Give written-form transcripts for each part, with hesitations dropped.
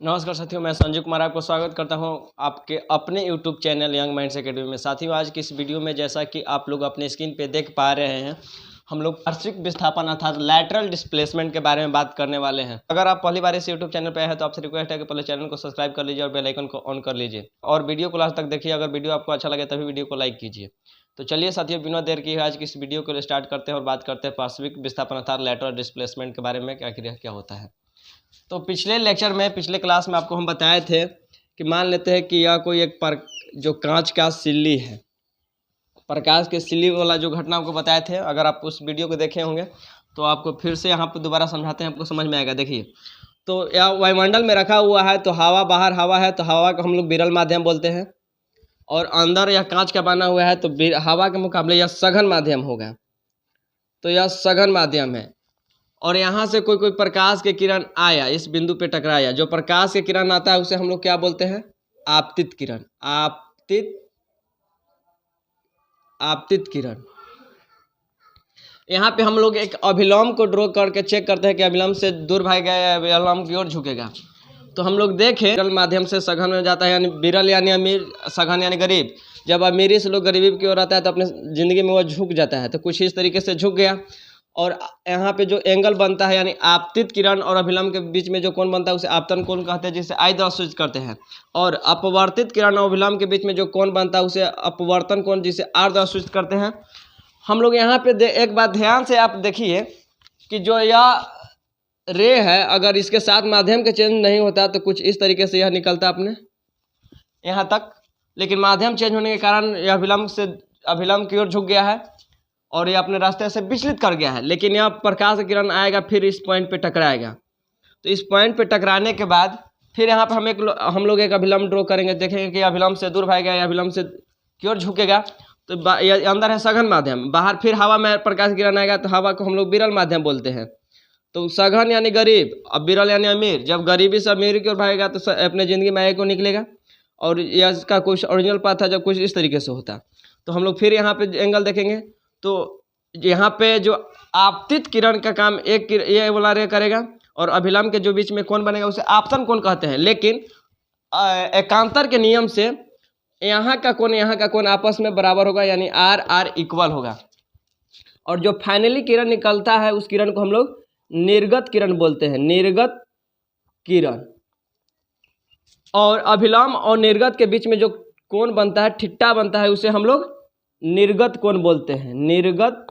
नमस्कार साथियों, मैं संजीव कुमार आपको स्वागत करता हूं आपके अपने YouTube channel young minds academy में। साथियों, आज की इस वीडियो में जैसा कि आप लोग अपने स्क्रीन पे देख पा रहे हैं, हम लोग पार्श्विक विस्थापन अर्थात लैटरल डिस्प्लेसमेंट के बारे में बात करने वाले हैं। अगर आप पहली बार इस यूट्यूब चैनल पर हैं तो आपसे रिक्वेस्ट है कि पहले चैनल को सब्सक्राइब कर लीजिए और बेल आइकन को ऑन कर लीजिए और वीडियो को लास्ट तक देखिए। अगर वीडियो आपको अच्छा लगे तभी वीडियो को लाइक कीजिए। तो चलिए साथियों, बिना देर किए आज की इस वीडियो को स्टार्ट करते हैं और बात करते हैं पार्श्विक विस्थापन अर्थात लैटरल डिस्प्लेसमेंट के बारे में, क्या होता है। तो पिछले लेक्चर में, पिछले क्लास में आपको हम बताए थे कि मान लेते हैं कि यह कोई एक जो कांच का सिल्ली है, प्रकाश के सिल्ली वाला जो घटना आपको बताए थे। अगर आप उस वीडियो को देखे होंगे तो आपको फिर से यहाँ पर दोबारा समझाते हैं, आपको समझ में आएगा। देखिए, तो यह वायुमंडल में रखा हुआ है, तो हवा बाहर हवा है, तो हवा को हम लोग विरल माध्यम बोलते हैं, और अंदर यह कांच का बना हुआ है, तो हवा के मुकाबले यह सघन माध्यम होगा। तो यह सघन माध्यम है और यहाँ से कोई प्रकाश के किरण आया, इस बिंदु पे टकराया। जो प्रकाश के किरण आता है उसे हम लोग क्या बोलते हैं? आपतित किरण। आपतित किरण। यहाँ पे हम लोग एक अभिलंब को ड्रॉ करके चेक करते हैं कि अभिलंब से दूर भागेगा या अभिलंब की ओर झुकेगा। तो हम लोग देखें, विरल माध्यम से सघन में जाता है, यानी विरल यानी अमीर, सघन यानी गरीब। जब अमीरी से लोग गरीबी की ओर आता है तो अपने ज़िंदगी में वह झुक जाता है, तो कुछ इस तरीके से झुक गया। और यहाँ पे जो एंगल बनता है, यानी आपतित किरण और अभिलंब के बीच में जो कोण बनता है उसे आपतन कोण कहते हैं, जिसे आई द्वारा सूचित करते हैं। और अपवर्तित किरण और अभिलंब के बीच में जो कोण बनता है उसे अपवर्तन कोण, जिसे आर द्वारा सूचित करते हैं। हम लोग यहाँ पे एक बात ध्यान से आप देखिए कि जो यह रे है, अगर इसके साथ माध्यम का चेंज नहीं होता तो कुछ इस तरीके से यह निकलता अपने यहाँ तक, लेकिन माध्यम चेंज होने के कारण यह अभिलंब की ओर झुक गया है और ये अपने रास्ते से विचलित कर गया है। लेकिन यह प्रकाश किरण आएगा, फिर इस पॉइंट पे टकराएगा। तो इस पॉइंट पे टकराने के बाद फिर यहाँ पर हम लोग एक अभिलंब ड्रॉ करेंगे, देखेंगे कि अभिलंब से दूर भागेगा या अभिलंब से की ओर झुकेगा। तो अंदर है सघन माध्यम, बाहर फिर हवा में प्रकाश किरण आएगा, तो हवा को हम लोग विरल माध्यम बोलते हैं। तो सघन यानी गरीब, अब विरल यानी अमीर। जब गरीबी से अमीरी की ओर भागेगा तो अपने ज़िंदगी में आगे को निकलेगा, और इसका कुछ ओरिजिनल पाथ था जब कुछ इस तरीके से होता। तो हम लोग फिर यहाँ पे एंगल देखेंगे, तो यहाँ पे जो आपतित किरण का काम ये वाला रे करेगा, और अभिलंब के जो बीच में कोण बनेगा उसे आपतन कोण कहते हैं। लेकिन एकांतर के नियम से यहाँ का कोण आपस में बराबर होगा, यानी आर आर इक्वल होगा। और जो फाइनली किरण निकलता है उस किरण को हम लोग निर्गत किरण बोलते हैं, निर्गत किरण। और अभिलंब और निर्गत के बीच में जो कोण बनता है, ठिट्टा बनता है, उसे हम लोग निर्गत कोण बोलते हैं, निर्गत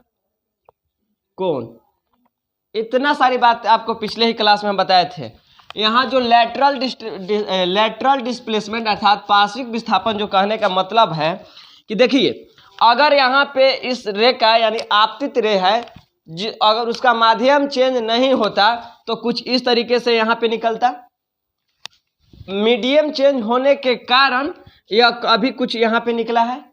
कोण। इतना सारी बात आपको पिछले ही क्लास में हम बताए थे। यहाँ जो लैटरल डिस्प्लेसमेंट अर्थात पार्श्विक विस्थापन, जो कहने का मतलब है कि देखिए, अगर यहाँ पे इस रे का यानी आपतित रे है, अगर उसका माध्यम चेंज नहीं होता तो कुछ इस तरीके से यहाँ पे निकलता। मीडियम चेंज होने के कारण यह अभी कुछ यहाँ पे निकला है।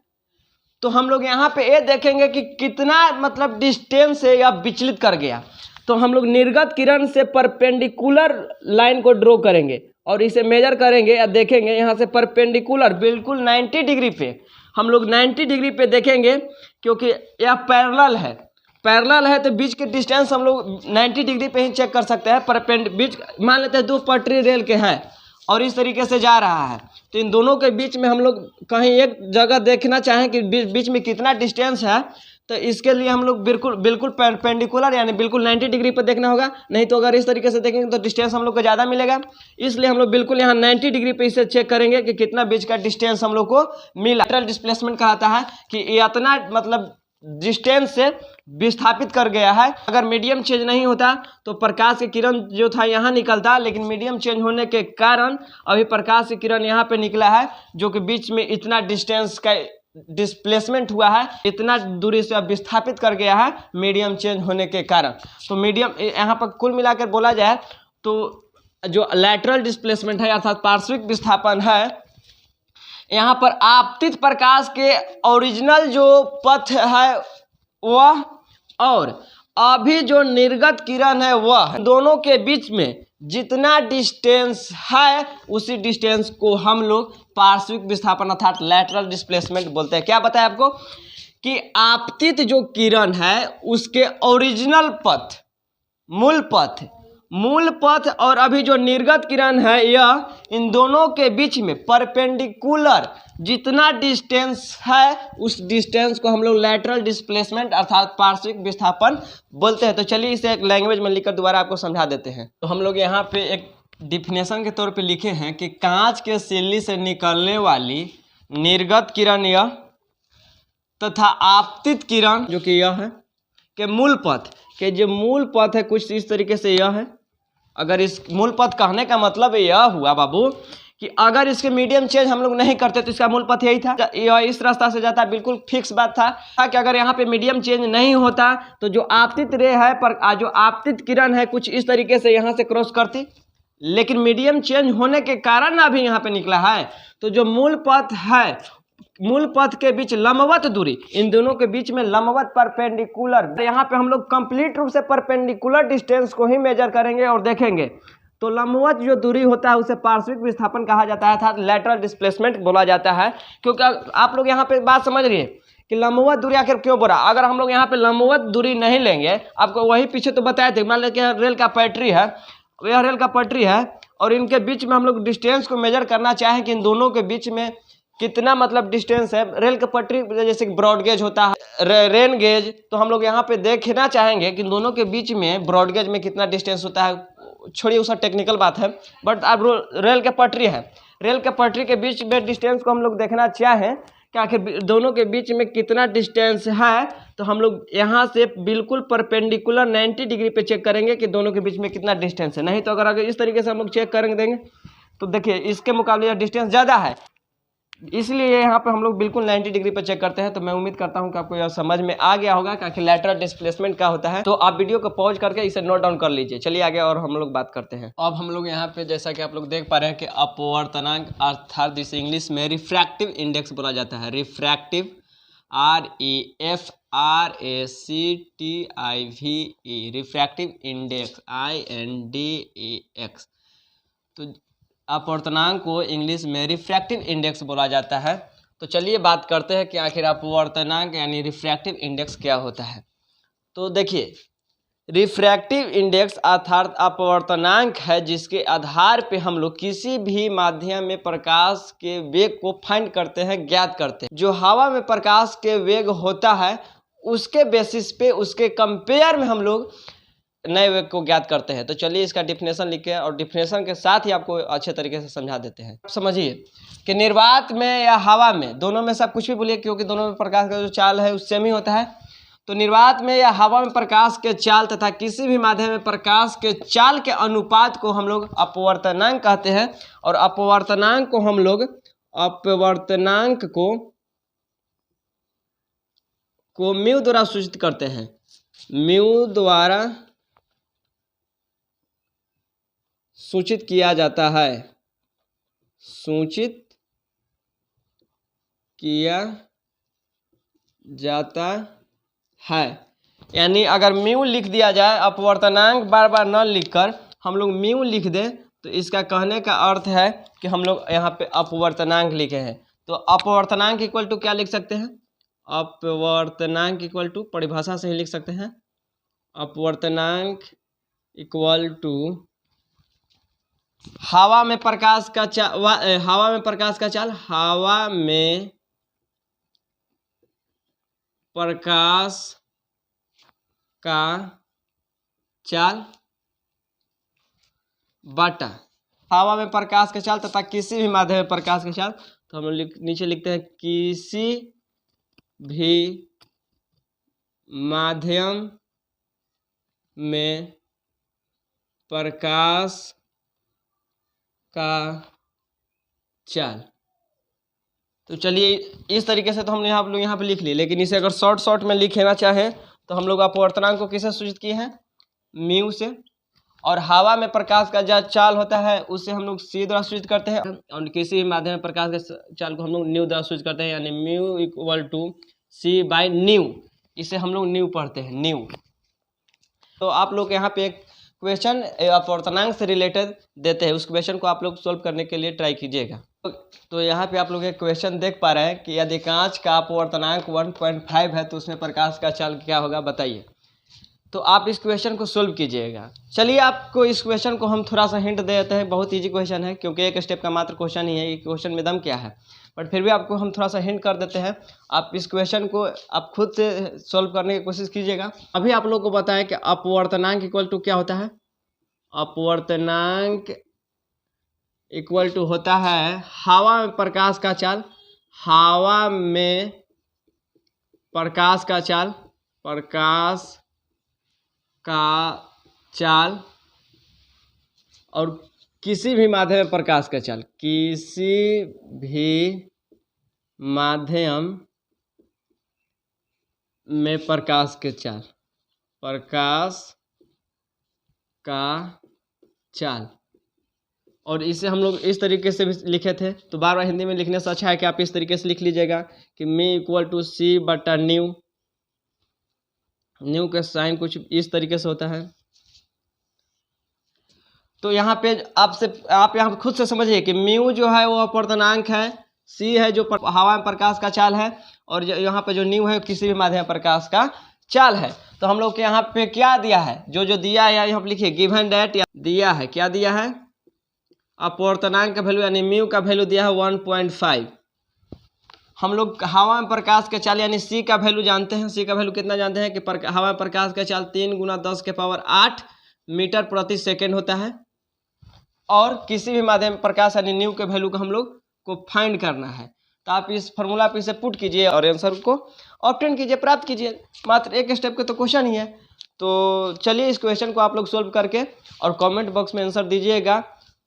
तो हम लोग यहाँ पे ये देखेंगे कि कितना मतलब डिस्टेंस से यह विचलित कर गया। तो हम लोग निर्गत किरण से परपेंडिकुलर लाइन को ड्रॉ करेंगे और इसे मेजर करेंगे या देखेंगे। यहाँ से परपेंडिकुलर बिल्कुल 90 डिग्री पे, हम लोग 90 डिग्री पे देखेंगे, क्योंकि यह पैरेलल है तो बीच के डिस्टेंस हम लोग 90 डिग्री पे ही चेक कर सकते हैं। बीच मान लेते हैं दो पटरी रेल के हैं और इस तरीके से जा रहा है, तो इन दोनों के बीच में हम लोग कहीं एक जगह देखना चाहें कि बीच में कितना डिस्टेंस है, तो इसके लिए हम लोग बिल्कुल परपेंडिकुलर यानी बिल्कुल 90 डिग्री पर देखना होगा। नहीं तो अगर इस तरीके से देखेंगे तो डिस्टेंस हम लोग को ज़्यादा मिलेगा। इसलिए हम लोग बिल्कुल यहाँ 90 डिग्री पे इसे चेक करेंगे कि कितना बीच का डिस्टेंस हम लोग को मिला। लैटरल डिस्प्लेसमेंट कहता है कि इतना मतलब डिस्टेंस से विस्थापित कर गया है। अगर मीडियम चेंज नहीं होता तो प्रकाश की किरण जो था यहाँ निकलता, लेकिन मीडियम चेंज होने के कारण अभी प्रकाश की किरण यहाँ पे निकला है, जो कि बीच में इतना डिस्टेंस का डिस्प्लेसमेंट हुआ है, इतना दूरी से अब विस्थापित कर गया है मीडियम चेंज होने के कारण। तो मीडियम यहाँ पर कुल मिलाकर बोला जाए तो जो लैटरल डिस्प्लेसमेंट है अर्थात पार्श्विक विस्थापन है, यहाँ पर आपतित प्रकाश के ओरिजिनल जो पथ है वह, और अभी जो निर्गत किरण है वह, दोनों के बीच में जितना डिस्टेंस है उसी डिस्टेंस को हम लोग पार्श्विक विस्थापन अर्थात लैटरल डिस्प्लेसमेंट बोलते हैं। क्या बताया आपको कि आपतित जो किरण है उसके ओरिजिनल पथ, मूल पथ मूल पथ और अभी जो निर्गत किरण है यह इन दोनों के बीच में परपेंडिकुलर जितना डिस्टेंस है उस डिस्टेंस को हम लोग लैटरल डिस्प्लेसमेंट अर्थात पार्श्विक विस्थापन बोलते हैं। तो चलिए इसे एक लैंग्वेज में लिखकर दोबारा आपको समझा देते हैं। तो हम लोग यहाँ पे एक डिफिनेशन के तौर पे लिखे हैं कि कांच के सिल्ली से निकलने वाली निर्गत किरण यह तथा आपतित किरण जो कि यह है के मूल पथ के जो मूल पथ है कुछ इस तरीके से यह है। अगर इस मूल पथ कहने का मतलब यह हुआ बाबू कि अगर इसके मीडियम चेंज हम लोग नहीं करते तो इसका मूल पथ यही था, यह इस रास्ता से जाता, बिल्कुल फिक्स बात था कि अगर यहाँ पे मीडियम चेंज नहीं होता तो जो आपतित रे है पर जो आपतित किरण है कुछ इस तरीके से यहाँ से क्रॉस करती, लेकिन मीडियम चेंज होने के कारण अभी यहाँ पे निकला है। तो जो मूल पथ है, मूल पथ के बीच लंबवत दूरी, इन दोनों के बीच में लंबवत परपेंडिकुलर, यहाँ पे हम लोग कंप्लीट रूप से परपेंडिकुलर डिस्टेंस को ही मेजर करेंगे और देखेंगे। तो लंबवत जो दूरी होता है उसे पार्श्विक विस्थापन कहा जाता है अर्थात लैटरल डिस्प्लेसमेंट बोला जाता है। क्योंकि आप लोग यहाँ पे बात समझ रही है कि लंबवत दूरी आखिर क्यों बोला। अगर हम लोग यहाँ पे लंबवत दूरी नहीं लेंगे, आपको वही पीछे तो बताए थे, मान लीजिए रेल का पटरी है, यह रेल का पटरी है और इनके बीच में हम लोग डिस्टेंस को मेजर करना चाहें कि इन दोनों के बीच में कितना मतलब डिस्टेंस है। रेल का पटरी जैसे ब्रॉड गेज होता है, रेन गेज, तो हम लोग यहाँ पे देखना चाहेंगे कि दोनों के बीच में ब्रॉड गेज में कितना डिस्टेंस होता है। छोड़िए उसका टेक्निकल बात है, बट अब रेल के पटरी है, रेल के पटरी के बीच में डिस्टेंस को हम लोग देखना चाहें कि आखिर दोनों के बीच में कितना डिस्टेंस है। तो हम लोग यहाँ से बिल्कुल परपेंडिकुलर 90 डिग्री पे चेक करेंगे कि दोनों के बीच में कितना डिस्टेंस है। नहीं तो अगर इस तरीके से हम लोग चेक करेंगे देंगे तो देखिए इसके मुकाबले यह डिस्टेंस ज़्यादा है, इसलिए यहाँ पे हम लोग बिल्कुल 90 डिग्री पर चेक करते हैं। तो मैं उम्मीद करता हूँ कि आपको यह समझ में आ गया होगा कि आखिर लैटरल डिस्प्लेसमेंट क्या होता है। तो आप वीडियो को पॉज करके इसे नोट डाउन कर लीजिए। चलिए आगे और हम लोग बात करते हैं। अब हम लोग यहाँ पे जैसा कि आप लोग देख पा रहे हैं कि अपवर्तनांक अर्थात जिसे इंग्लिश में रिफ्रैक्टिव इंडेक्स बोला जाता है, refractive REFRACTIVE refractive index INDEX। तो अपवर्तनांक को इंग्लिश में रिफ्रैक्टिव इंडेक्स बोला जाता है। तो चलिए बात करते हैं कि आखिर अपवर्तनांक यानी रिफ्रैक्टिव इंडेक्स क्या होता है। तो देखिए रिफ्रैक्टिव इंडेक्स अर्थात अपवर्तनांक है जिसके आधार पे हम लोग किसी भी माध्यम में प्रकाश के वेग को फाइंड करते हैं, ज्ञात करते हैं। जो हवा में प्रकाश के वेग होता है उसके बेसिस पे उसके कंपेयर में हम लोग नए वेग को ज्ञात करते हैं। तो चलिए इसका डिफिनेशन लिखे और डिफिनेशन के साथ ही आपको अच्छे तरीके से समझा देते हैं। समझिए कि निर्वात में या हवा में, दोनों में सब कुछ भी बोलिए क्योंकि दोनों में प्रकाश का जो चाल है उससे सेम ही होता है। तो निर्वात में या हवा में प्रकाश के चाल तथा किसी भी माध्यम में प्रकाश के चाल के अनुपात को हम लोग अपवर्तनांक कहते हैं। और अपवर्तनांक को हम लोग म्यू द्वारा सूचित करते हैं। म्यू द्वारा सूचित किया जाता है, सूचित किया जाता है। यानी अगर म्यू लिख दिया जाए, अपवर्तनांक बार बार न लिखकर हम लोग म्यू लिख दें तो इसका कहने का अर्थ है कि हम लोग यहाँ पे अपवर्तनांक लिखे हैं। तो अपवर्तनांक इक्वल टू क्या लिख सकते हैं, अपवर्तनांक इक्वल टू परिभाषा से ही लिख सकते हैं, अपवर्तनांक इक्वल टू हवा में प्रकाश का चाल, हवा में प्रकाश का चाल, हवा में प्रकाश का चाल बटा हवा में प्रकाश का चाल तथा किसी भी माध्यम में प्रकाश का चाल। तो हम लोग नीचे लिखते हैं किसी भी माध्यम में प्रकाश का चाल। तो चलिए इस तरीके से तो हमने यहाँ पे लिख लिए, लेकिन इसे अगर शॉर्ट में लिखना चाहें तो हम लोग अपवर्तनांक को किससे सूचित किए हैं, म्यू से। और हवा में प्रकाश का जो चाल होता है उससे हम लोग सी द्वारा सूचित करते हैं और किसी भी माध्यम में प्रकाश के चाल को हम लोग न्यू द्वारा सूचित करते हैं, यानी mu equal to C by nu. इसे हम लोग न्यू पढ़ते हैं, न्यू। तो आप लोग यहाँ पे एक क्वेश्चन अपवर्तनांक से रिलेटेड देते हैं, उस क्वेश्चन को आप लोग सोल्व करने के लिए ट्राई कीजिएगा। तो यहाँ पे आप लोग एक क्वेश्चन देख पा रहे हैं कि यदि कांच का अपवर्तनांक 1.5 है तो उसमें प्रकाश का चाल क्या होगा बताइए। तो आप इस क्वेश्चन को सोल्व कीजिएगा। चलिए आपको इस क्वेश्चन को हम थोड़ा सा हिंट दे देते हैं। बहुत ईजी क्वेश्चन है क्योंकि एक स्टेप का मात्र क्वेश्चन ही है, ये क्वेश्चन में दम क्या है, बट फिर भी आपको हम थोड़ा सा हिंट कर देते हैं। आप इस क्वेश्चन को आप खुद से सॉल्व करने की कोशिश कीजिएगा। अभी आप लोग को बताएं कि अपवर्तनांक इक्वल टू क्या होता है। अपवर्तनांक इक्वल टू होता है हवा में प्रकाश का चाल, हवा में प्रकाश का चाल, प्रकाश का चाल और किसी भी माध्यम में प्रकाश का चाल, किसी भी माध्यम में प्रकाश के चाल, प्रकाश का चाल। और इसे हम लोग इस तरीके से भी लिखे थे, तो बार बार हिंदी में लिखने से अच्छा है कि आप इस तरीके से लिख लीजिएगा कि मी इक्वल टू सी बटा न्यू। न्यू का साइन कुछ इस तरीके से होता है। तो यहाँ पे आप यहाँ खुद से समझिए कि म्यू जो है वो अपवर्तनांक है, सी है जो हवा में प्रकाश का चाल है, और यहाँ पे जो न्यू है किसी भी माध्यम में प्रकाश का चाल है। तो हम लोग के यहाँ पे क्या दिया है, जो दिया है यहाँ पे लिखिए गिवन डेट या दिया है, क्या दिया है, अपवर्तनांक का वैल्यू यानी म्यू का वैल्यू दिया है 1.5। हम लोग हवा में प्रकाश का चाल यानी सी का वैल्यू जानते हैं। सी का वैल्यू कितना जानते हैं कि हवा में प्रकाश का चाल 3 × 10⁸ मीटर प्रति सेकेंड होता है। और किसी भी माध्यम में प्रकाश यानी न्यू के वैल्यू को हम लोग को फाइंड करना है। तो आप इस फॉर्मूला पे इसे पुट कीजिए और आंसर को ऑब्टेन कीजिए, प्राप्त कीजिए। मात्र एक स्टेप का तो क्वेश्चन ही है। तो चलिए इस क्वेश्चन को आप लोग सोल्व करके और कमेंट बॉक्स में आंसर दीजिएगा।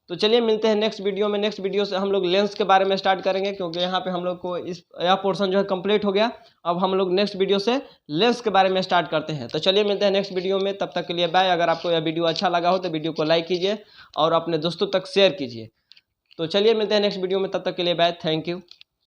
तो चलिए मिलते हैं नेक्स्ट वीडियो में। नेक्स्ट वीडियो से हम लोग लेंस के बारे में स्टार्ट करेंगे, क्योंकि यहाँ पे हम लोग को यह पोर्शन जो है कंप्लीट हो गया। अब हम लोग नेक्स्ट वीडियो से लेंस के बारे में स्टार्ट करते हैं। तो चलिए मिलते हैं नेक्स्ट वीडियो में, तब तक के लिए बाय। अगर आपको यह वीडियो अच्छा लगा हो तो वीडियो को लाइक कीजिए और अपने दोस्तों तक शेयर कीजिए। तो चलिए मिलते हैं नेक्स्ट वीडियो में, तब तक के लिए बाय, थैंक यू।